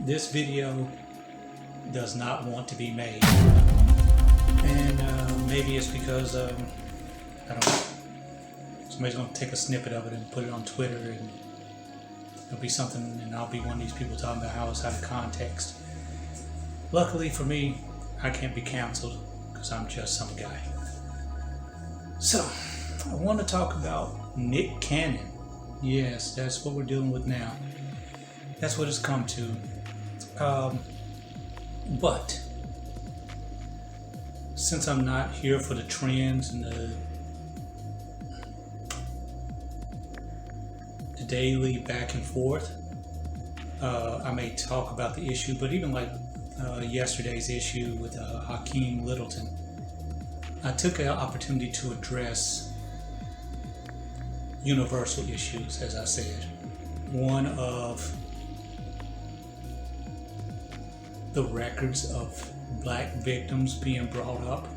This video does not want to be made, and maybe it's because I don't know, somebody's gonna take a snippet of it and put it on Twitter, and it'll be something, and I'll be one of these people talking about how it's out of context. Luckily for me, I can't be canceled because I'm just some guy. So I want to talk about Nick Cannon. Yes, that's what we're dealing with now. That's what it's come to. But since I'm not here for the trends and the daily back and forth, I may talk about the issue, but even like yesterday's issue with Hakeem Littleton, I took an opportunity to address universal issues, as I said. One of the records of black victims being brought up.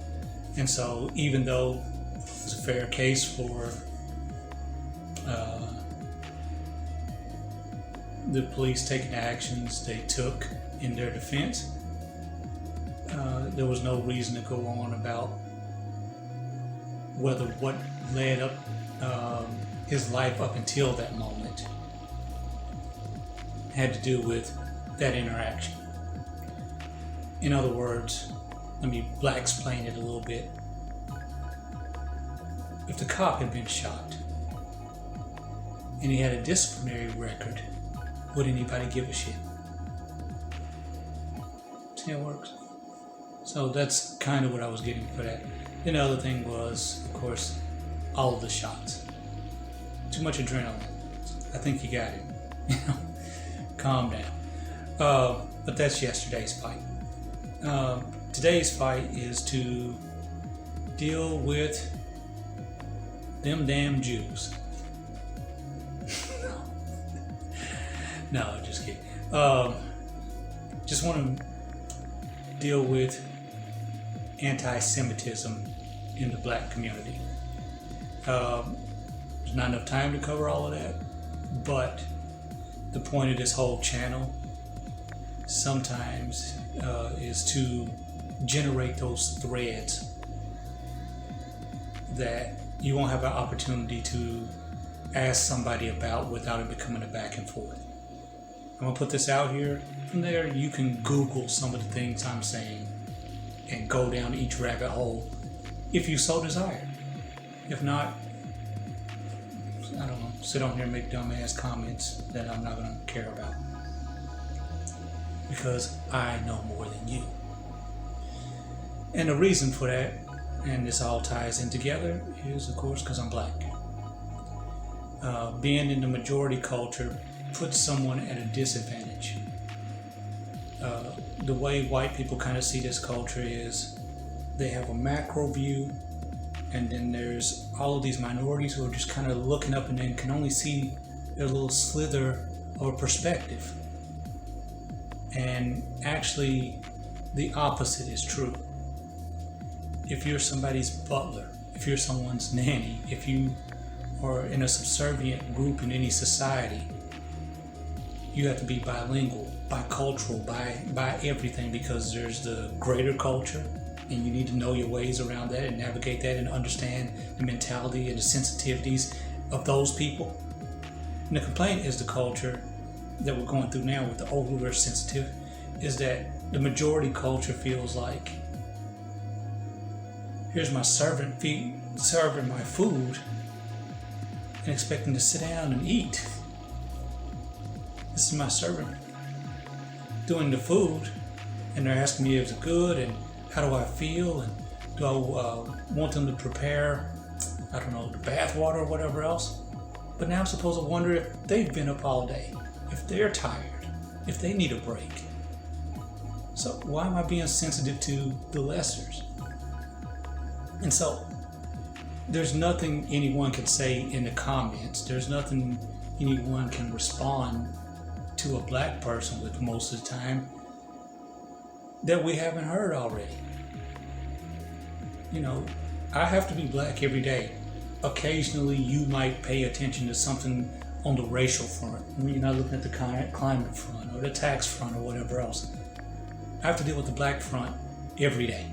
And so even though it's a fair case for the police taking the actions they took in their defense, there was no reason to go on about whether what led up his life up until that moment had to do with that interaction. In other words, let me black-explain it a little bit. If the cop had been shot and he had a disciplinary record, would anybody give a shit? See how it works? So that's kind of what I was getting for that. Then the other thing was, of course, all of the shots. Too much adrenaline. I think you got it. Calm down. But that's yesterday's fight. Today's fight is to deal with them damn Jews. No, just kidding. Just want to deal with anti-Semitism in the black community. There's not enough time to cover all of that, but the point of this whole channel sometimes is to generate those threads that you won't have an opportunity to ask somebody about without it becoming a back and forth. I'm gonna put this out here. From there, you can Google some of the things I'm saying and go down each rabbit hole if you so desire. If not, I don't know, sit on here and make dumbass comments that I'm not gonna care about, because I know more than you. And the reason for that, and this all ties in together, is of course because I'm black. Being in the majority culture puts someone at a disadvantage. The way white people kind of see this culture is they have a macro view, and then there's all of these minorities who are just kind of looking up and then can only see their little slither of a perspective. And actually, the opposite is true. If you're somebody's butler, if you're someone's nanny, if you are in a subservient group in any society, you have to be bilingual, bicultural, by everything, because there's the greater culture, and you need to know your ways around that and navigate that and understand the mentality and the sensitivities of those people. And the complaint is the culture that we're going through now with the over sensitive, is that the majority culture feels like, here's my servant serving my food and expecting to sit down and eat. This is my servant doing the food, and they're asking me if it's good and how do I feel, and do I want them to prepare, I don't know, the bath water or whatever else. But now I'm supposed to wonder if they've been up all day, if they're tired, if they need a break. So why am I being sensitive to the lessers? And so there's nothing anyone can say in the comments. There's nothing anyone can respond to a black person with most of the time that we haven't heard already. You know, I have to be black every day. Occasionally you might pay attention to something on the racial front. You're not looking at the climate front or the tax front or whatever else. I have to deal with the black front every day.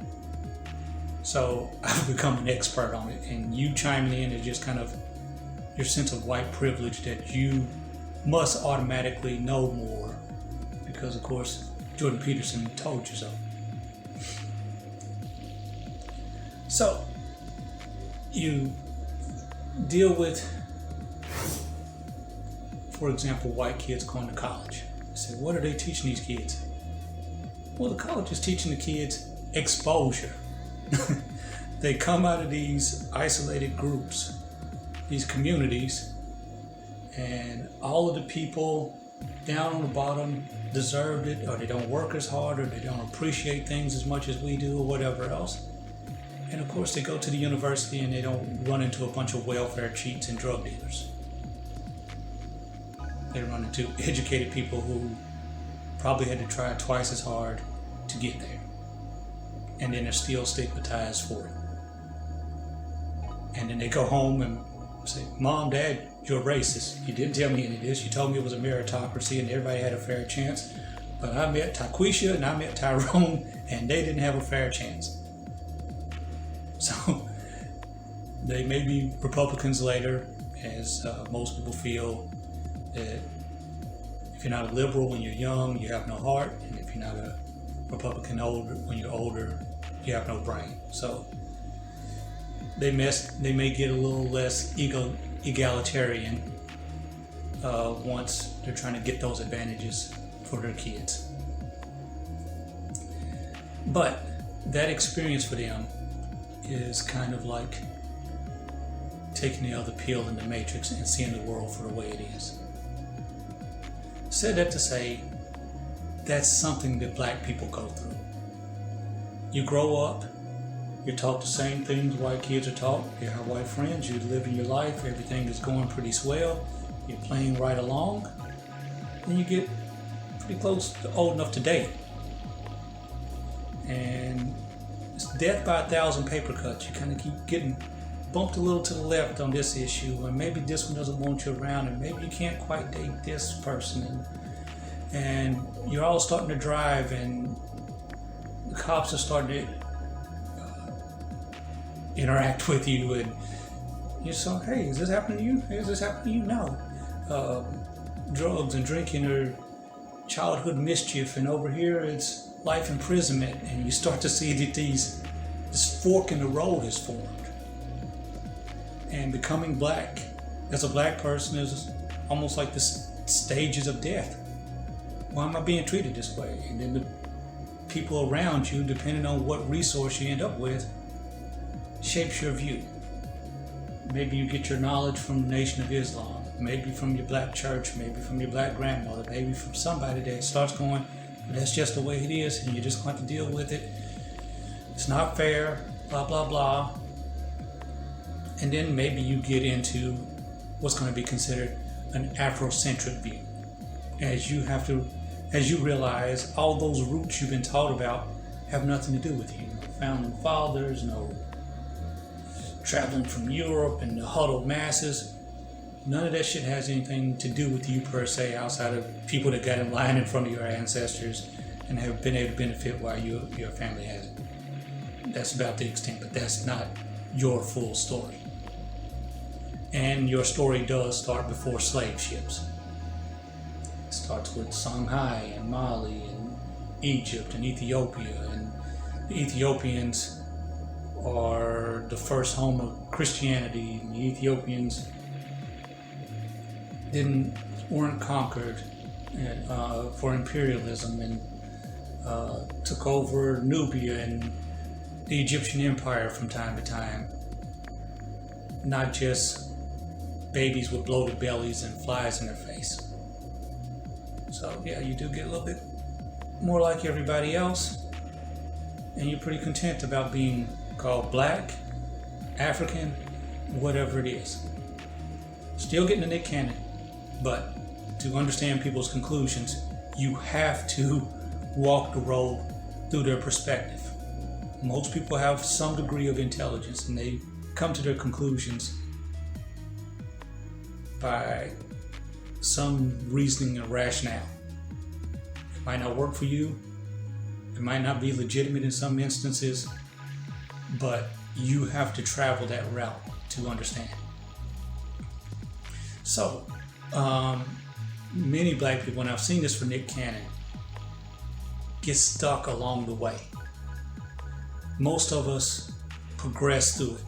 So I've become an expert on it, and you chiming in is just kind of your sense of white privilege that you must automatically know more because, of course, Jordan Peterson told you so. So you deal with, for example, white kids going to college. I said, what are they teaching these kids? Well, the college is teaching the kids exposure. They come out of these isolated groups, these communities, and all of the people down on the bottom deserved it, or they don't work as hard, or they don't appreciate things as much as we do, or whatever else. And of course, they go to the university and they don't run into a bunch of welfare cheats and drug dealers. They run into educated people who probably had to try twice as hard to get there. And then they're still stigmatized for it. And then they go home and say, Mom, Dad, you're racist. You didn't tell me any of this. You told me it was a meritocracy and everybody had a fair chance. But I met Taquisha and I met Tyrone and they didn't have a fair chance. So they may be Republicans later, as most people feel that if you're not a liberal when you're young, you have no heart. And if you're not a Republican when you're older, you have no brain. So they may get a little less egalitarian once they're trying to get those advantages for their kids. But that experience for them is kind of like taking the other pill in the Matrix and seeing the world for the way it is. Said that to say, that's something that black people go through. You grow up, you're taught the same things white kids are taught. You have white friends, you're living your life, everything is going pretty swell, you're playing right along, and you get pretty close to old enough to date. And it's death by 1,000 paper cuts. You kind of keep getting bumped a little to the left on this issue, and maybe this one doesn't want you around, and maybe you can't quite date this person, and you're all starting to drive, and the cops are starting to interact with you, and you're saying, hey, is this happening to you? Is this happening to you? No. Drugs and drinking are childhood mischief, and over here it's life imprisonment, and you start to see that this fork in the road is formed. And becoming black as a black person is almost like the stages of death. Why am I being treated this way? And then the people around you, depending on what resource you end up with, shapes your view. Maybe you get your knowledge from the Nation of Islam, maybe from your black church, maybe from your black grandmother, maybe from somebody that starts going, that's just the way it is, and you just have to deal with it. It's not fair, blah, blah, blah. And then maybe you get into what's going to be considered an Afrocentric view. As you realize all those roots you've been taught about have nothing to do with you. No founding fathers, no traveling from Europe and the huddled masses. None of that shit has anything to do with you per se, outside of people that got in line in front of your ancestors and have been able to benefit while your family hasn't. That's about the extent, but that's not your full story. And your story does start before slave ships. It starts with Shanghai and Mali and Egypt and Ethiopia, and the Ethiopians are the first home of Christianity, and the Ethiopians weren't conquered for imperialism and took over Nubia and the Egyptian Empire from time to time. Not just babies with bloated bellies and flies in their face. So yeah, you do get a little bit more like everybody else, and you're pretty content about being called black, African, whatever it is. Still getting the Nick Cannon, but to understand people's conclusions, you have to walk the road through their perspective. Most people have some degree of intelligence, and they come to their conclusions by some reasoning and rationale. It might not work for you. It might not be legitimate in some instances, but you have to travel that route to understand. So, many black people, and I've seen this for Nick Cannon, get stuck along the way. Most of us progress through it.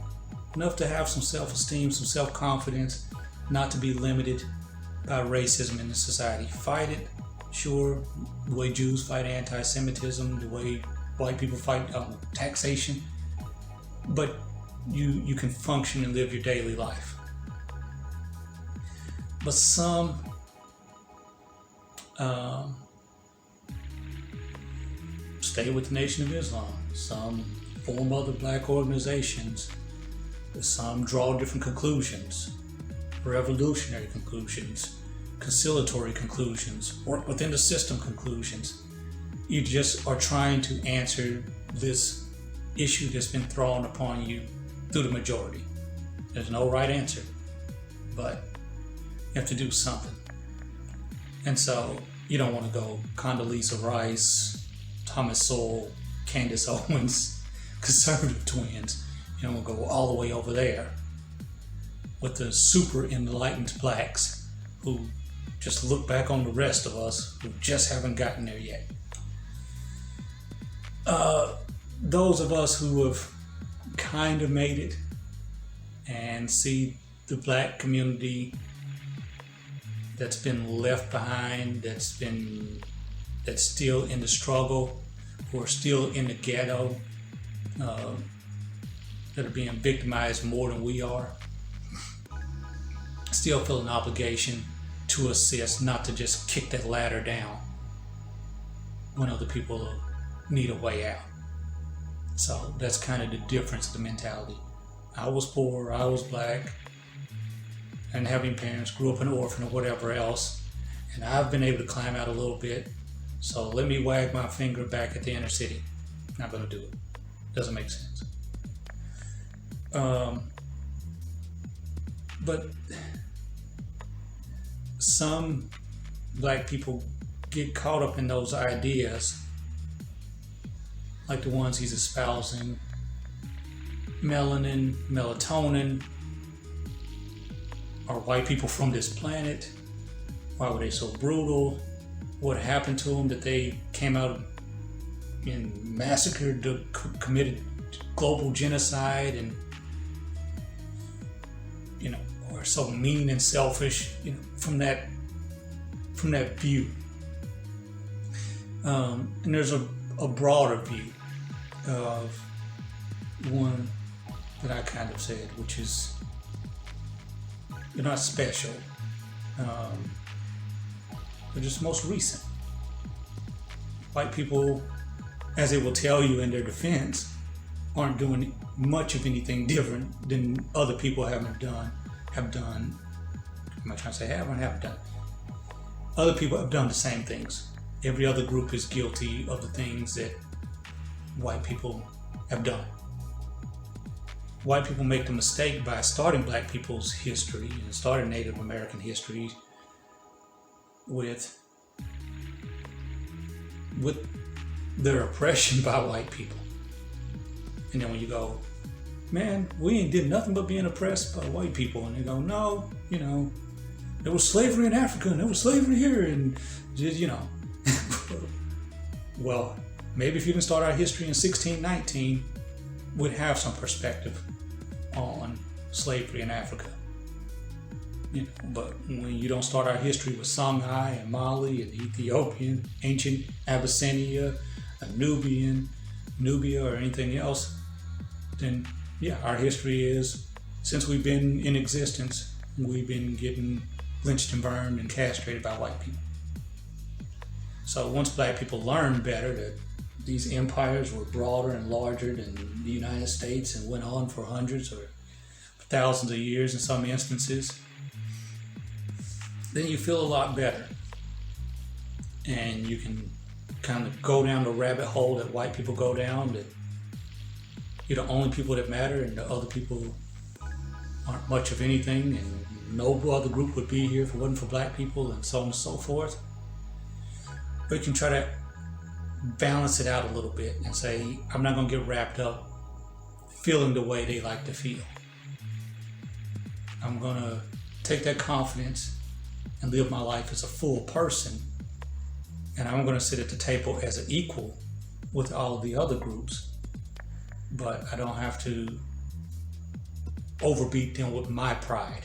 Enough to have some self-esteem, some self-confidence, not to be limited by racism in the society. Fight it, sure, the way Jews fight anti-Semitism, the way white people fight taxation, but you can function and live your daily life. But some stay with the Nation of Islam, some form other black organizations, some draw different conclusions, revolutionary conclusions, conciliatory conclusions, work within the system conclusions. You just are trying to answer this issue that's been thrown upon you through the majority. There's no right answer, but you have to do something. And so you don't want to go Condoleezza Rice, Thomas Sowell, Candace Owens, conservative twins. You don't want to go all the way over there with the super enlightened blacks who just look back on the rest of us who just haven't gotten there yet. Those of us who have kind of made it and see the black community that's been left behind, that's still in the struggle, who are still in the ghetto, that are being victimized more than we are, still feel an obligation to assist, not to just kick that ladder down when other people need a way out. So that's kind of the difference of the mentality. I was poor, I was black, and having parents, grew up an orphan or whatever else, and I've been able to climb out a little bit, so let me wag my finger back at the inner city. Not gonna do it. Doesn't make sense. But some black people get caught up in those ideas, like the ones he's espousing. Melanin, melatonin. Are white people from this planet? Why were they so brutal? What happened to them that they came out and massacred, committed global genocide, and are so mean and selfish, from that view. And there's a broader view of one that I kind of said, which is, you're not special. They're just most recent. White people, as they will tell you in their defense, aren't doing much of anything different than other people have done. Am I trying to say have or haven't done? Other people have done the same things. Every other group is guilty of the things that white people have done. White people make the mistake by starting black people's history and starting Native American history with their oppression by white people. And then when you go, man, we ain't did nothing but being oppressed by white people, and they go, no, there was slavery in Africa and there was slavery here, and just, well, maybe if you can start our history in 1619, we'd have some perspective on slavery in Africa. But when you don't start our history with Songhai and Mali and Ethiopian, ancient Abyssinia, Nubia, or anything else, then yeah, our history is, since we've been in existence, we've been getting lynched and burned and castrated by white people. So once black people learned better that these empires were broader and larger than the United States and went on for hundreds or thousands of years in some instances, then you feel a lot better. And you can kind of go down the rabbit hole that white people go down, that you're the only people that matter and the other people aren't much of anything, and no other group would be here if it wasn't for black people, and so on and so forth. we can try to balance it out a little bit and say, I'm not going to get wrapped up feeling the way they like to feel. I'm going to take that confidence and live my life as a full person. And I'm going to sit at the table as an equal with all of the other groups. But I don't have to overbeat them with my pride.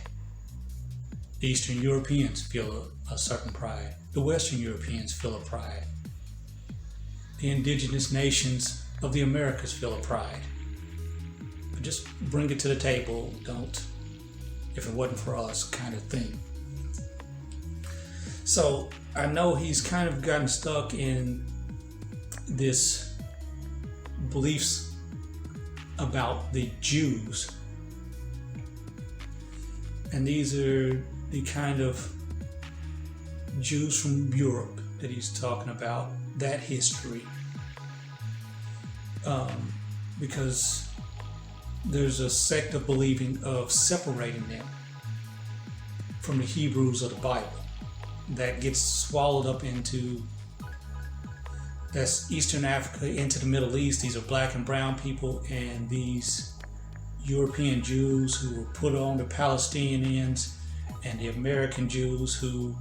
The Eastern Europeans feel a certain pride. The Western Europeans feel a pride. The indigenous nations of the Americas feel a pride. But just bring it to the table. Don't, if it wasn't for us, kind of thing. So I know he's kind of gotten stuck in this beliefs about the Jews. And these are the kind of Jews from Europe that he's talking about, that history. Because there's a sect of believing of separating them from the Hebrews of the Bible that gets swallowed up into, that's Eastern Africa into the Middle East. These are black and brown people, and these European Jews who were put on the Palestinians, and the American Jews who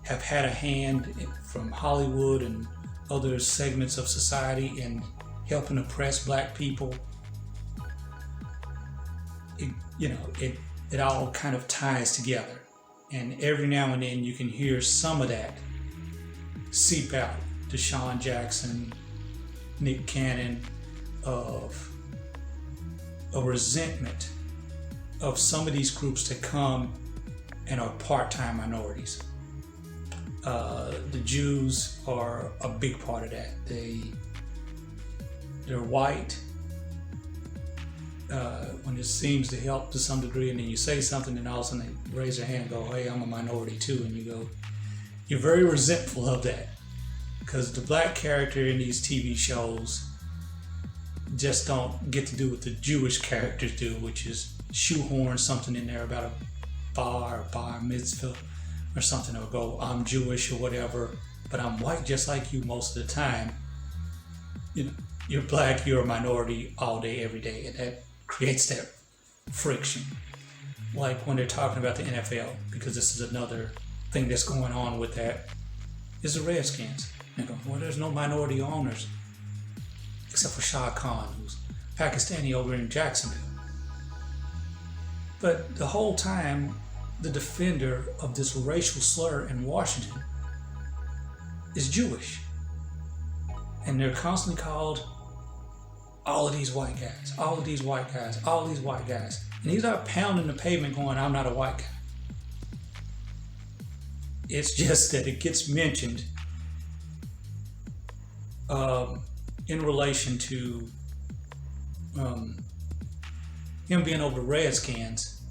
have had a hand from Hollywood and other segments of society in helping oppress black people. It all kind of ties together. And every now and then you can hear some of that seep out. DeSean Jackson, Nick Cannon, of a resentment of some of these groups that come and are part-time minorities. The Jews are a big part of that. They're white. When it seems to help to some degree, and then you say something and all of a sudden they raise their hand and go, hey, I'm a minority too, and you go, you're very resentful of that, because the black character in these TV shows just don't get to do what the Jewish characters do, which is shoehorn something in there about a bar mitzvah or something, or go, I'm Jewish or whatever, but I'm white just like you most of the time. You're black, you're a minority all day, every day, and that creates that friction. Like when they're talking about the NFL, because this is another thing that's going on with that, is the Redskins. They go, well, there's no minority owners, except for Shah Khan, who's Pakistani over in Jacksonville. But the whole time, the defender of this racial slur in Washington is Jewish. And they're constantly called all of these white guys, all of these white guys, all of these white guys. And he's not pounding the pavement going, I'm not a white guy. It's just that it gets mentioned in relation to him being over the Redskins,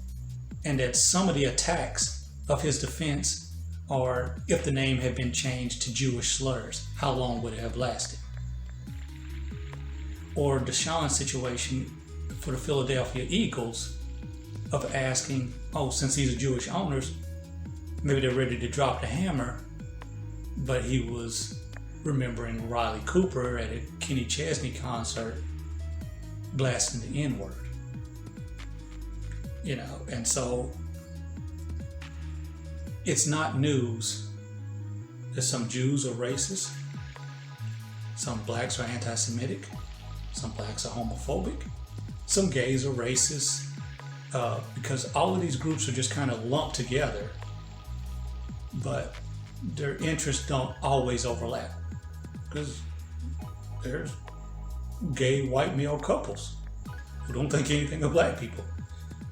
and that some of the attacks of his defense are, if the name had been changed to Jewish slurs, how long would it have lasted? Or DeSean's situation for the Philadelphia Eagles of asking, since these are Jewish owners, maybe they're ready to drop the hammer, but he was remembering Riley Cooper at a Kenny Chesney concert blasting the N-word. And so it's not news that some Jews are racist, some blacks are anti-Semitic, some blacks are homophobic, some gays are racist, because all of these groups are just kind of lumped together, but their interests don't always overlap, because there's gay white male couples who don't think anything of black people.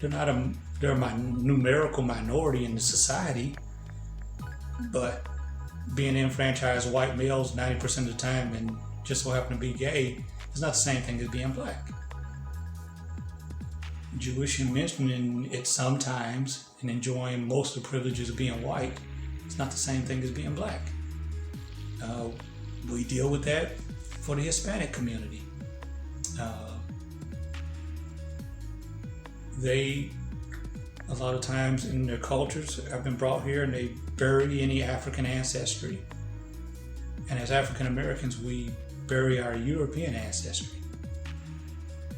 They're a numerical minority in the society, but being enfranchised white males 90% of the time and just so happen to be gay is not the same thing as being black. Jewish and mentioning it sometimes and enjoying most of the privileges of being white is not the same thing as being black. We deal with that for the Hispanic community. They, a lot of times in their cultures, have been brought here and they bury any African ancestry. And as African Americans, we bury our European ancestry.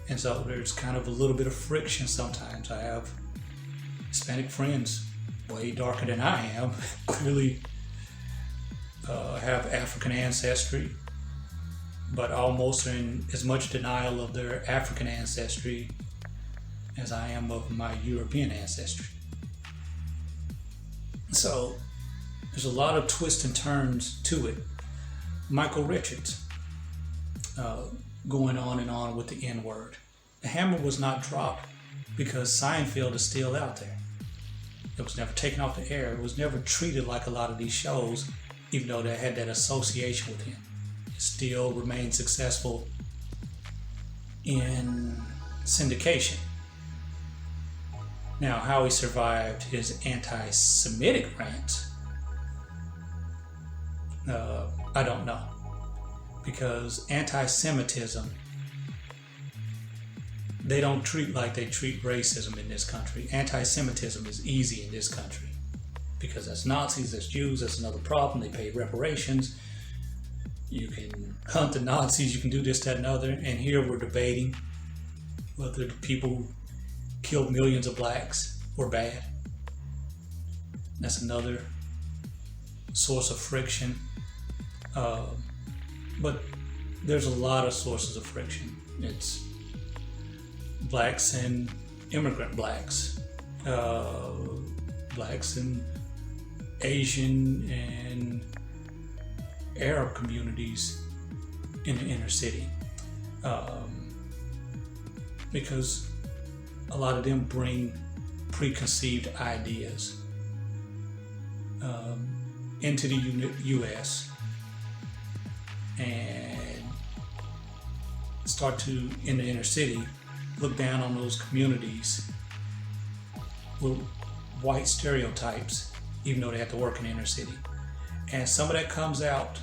And so there's kind of a little bit of friction sometimes. I have Hispanic friends, way darker than I am, clearly have African ancestry, but almost in as much denial of their African ancestry as I am of my European ancestry. So there's a lot of twists and turns to it. Michael Richards going on and on with the N-word. The hammer was not dropped because Seinfeld is still out there. It was never taken off the air. It was never treated like a lot of these shows, even though they had that association with him. It still remained successful in syndication. Now, how he survived his anti-Semitic rants, I don't know. Because anti-Semitism, they don't treat like they treat racism in this country. Anti-Semitism is easy in this country. Because that's Nazis, that's Jews, that's another problem. They pay reparations. You can hunt the Nazis, you can do this, that, and other. And here we're debating whether the people who killed millions of blacks were bad. That's another source of friction. But there's a lot of sources of friction. It's blacks and immigrant blacks, blacks and Asian and Arab communities in the inner city, because a lot of them bring preconceived ideas into the U.S. and start to, in the inner city, look down on those communities with white stereotypes, even though they have to work in the inner city. And some of that comes out,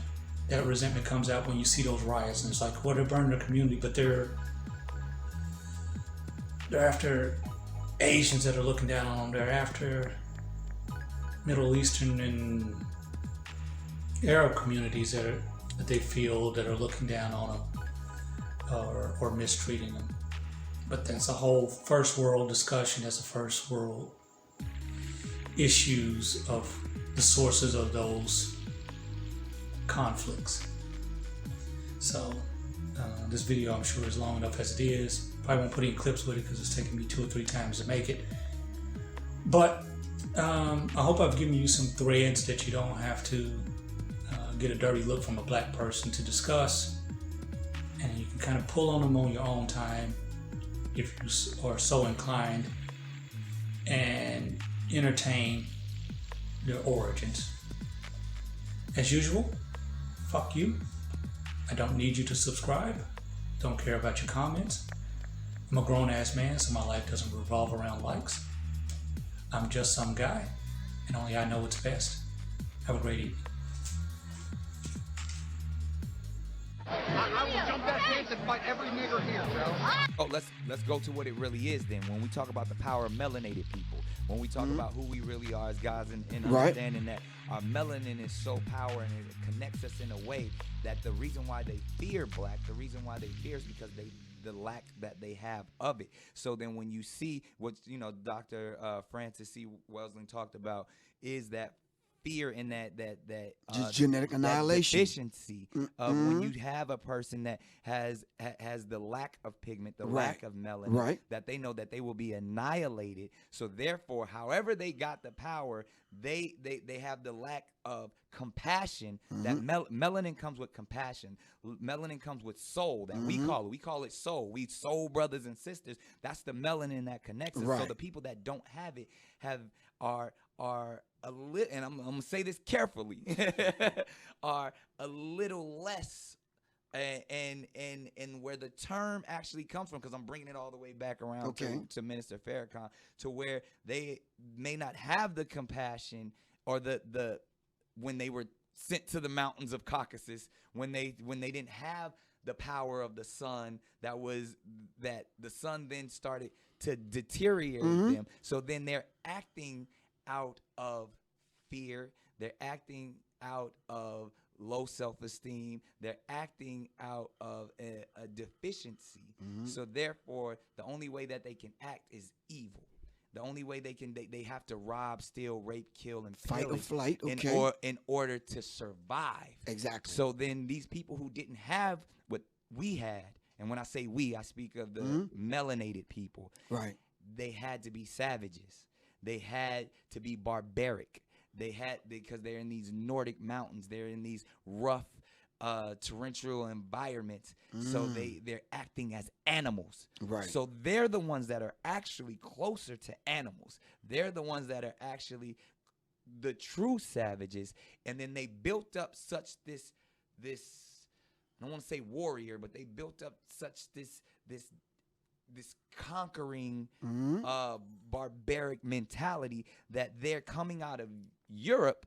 that resentment comes out when you see those riots, and it's like, well, they're burning their community, but they're after Asians that are looking down on them. They're after Middle Eastern and Arab communities that they feel that are looking down on them or mistreating them. But that's a whole first world discussion. That's a first world issues of the sources of those conflicts. So this video, I'm sure, is long enough as it is. Probably won't put any clips with it because it's taken me 2 or 3 times to make it. But I hope I've given you some threads that you don't have to get a dirty look from a black person to discuss, and you can kind of pull on them on your own time if you are so inclined, and entertain their origins. As usual, fuck you. I don't need you to subscribe. Don't care about your comments. I'm a grown-ass man, so my life doesn't revolve around likes. I'm just some guy, and only I know what's best. Have a great evening. I will jump that fence and fight every nigger here, bro. Oh, let's go to what it really is then. When we talk about the power of melanated people, when we talk about who we really are as guys, and understanding that our melanin is so powerful and it connects us in a way that the reason why they fear black, the reason why they fear is because the lack that they have of it. So then when you see what, Dr. Francis C. Welsing talked about, is that fear in that just genetic annihilation, deficiency of when you have a person that has the lack of pigment, the lack of melanin, that they know that they will be annihilated. So therefore, however they got the power, they have the lack of compassion. That melanin comes with compassion. Melanin comes with soul. That we call it soul. We soul brothers and sisters. That's the melanin that connects us. So the people that don't have it are a little, and I'm gonna say this carefully, are a little less, and where the term actually comes from, because I'm bringing it all the way back around to Minister Farrakhan, to where they may not have the compassion or the when they were sent to the mountains of Caucasus, when they didn't have the power of the sun, that the sun then started to deteriorate them. So then they're acting out of fear. They're acting out of low self-esteem. They're acting out of a deficiency. So therefore, the only way that they can act is evil. The only way they have to rob, steal, rape, kill, and fight or flight. in order to survive. Exactly. So then these people who didn't have what we had, and when I say we, I speak of the melanated people. Right. They had to be savages. They had to be barbaric. Because they're in these Nordic mountains. They're in these rough, torrential environments. So they're acting as animals. Right. So they're the ones that are actually closer to animals. They're the ones that are actually the true savages. And then they built up such this I don't want to say warrior, but they built up such this conquering barbaric mentality that they're coming out of Europe.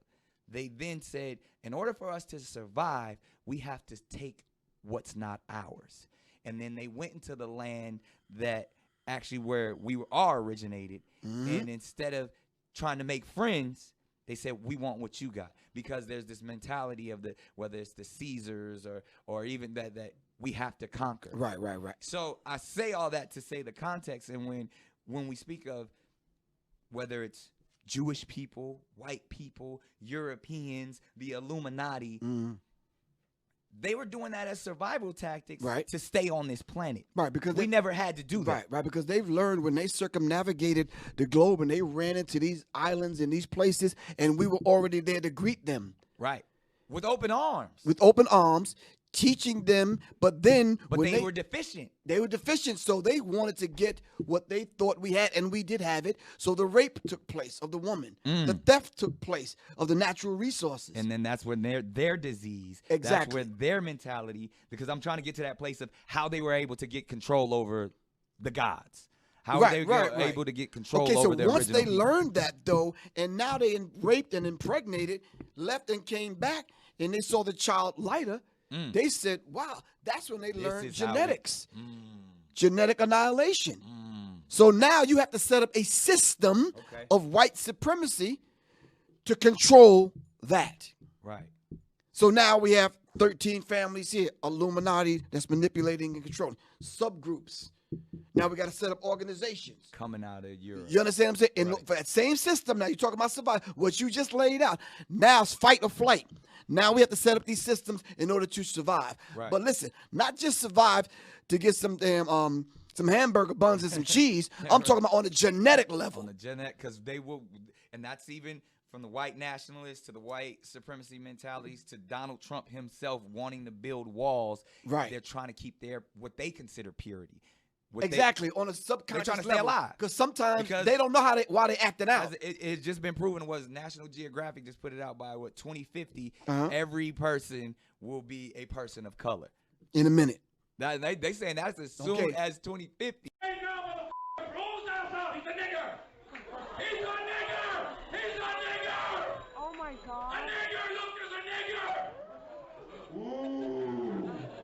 They then said, in order for us to survive, we have to take what's not ours. And then they went into the land that actually where we are originated. And instead of trying to make friends, they said, we want what you got. Because there's this mentality of whether it's the Caesars or even that we have to conquer. Right. So I say all that to say the context. And when we speak of whether it's Jewish people, white people, Europeans, the Illuminati, they were doing that as survival tactics to stay on this planet. Right, because we never had to do that. Right, because they've learned when they circumnavigated the globe and they ran into these islands and these places, and we were already there to greet them. Right. With open arms. With open arms, teaching them, but then they were deficient. They were deficient, so they wanted to get what they thought we had, and we did have it. So the rape took place of the woman. The theft took place of the natural resources. And then that's when their disease, exactly. That's where their mentality, because I'm trying to get to that place of how they were able to get control over the gods. How were they able to get control over their original once they people? learned that, though, and now they raped and impregnated, left and came back, and they saw the child lighter, they said, wow, that's when they learned genetics. Genetic annihilation. So now you have to set up a system of white supremacy to control that. Right. So now we have 13 families here, Illuminati that's manipulating and controlling. Subgroups. Now we got to set up organizations. Coming out of Europe. You understand what I'm saying? And for that same system, now you're talking about survival, what you just laid out. Now it's fight or flight. Now we have to set up these systems in order to survive. Right. But listen, not just survive to get some damn some hamburger buns and some cheese. I'm talking about on a genetic level. On the genetic, because they will, and that's even from the white nationalists to the white supremacy mentalities to Donald Trump himself wanting to build walls. Right. They're trying to keep what they consider purity. Exactly, on a subconscious they're trying to level. stay alive. Because sometimes they don't know why they acting out. It's just been proven. Was National Geographic just put it out by 2050? Every person will be a person of color in a minute. They saying that's as soon as 2050.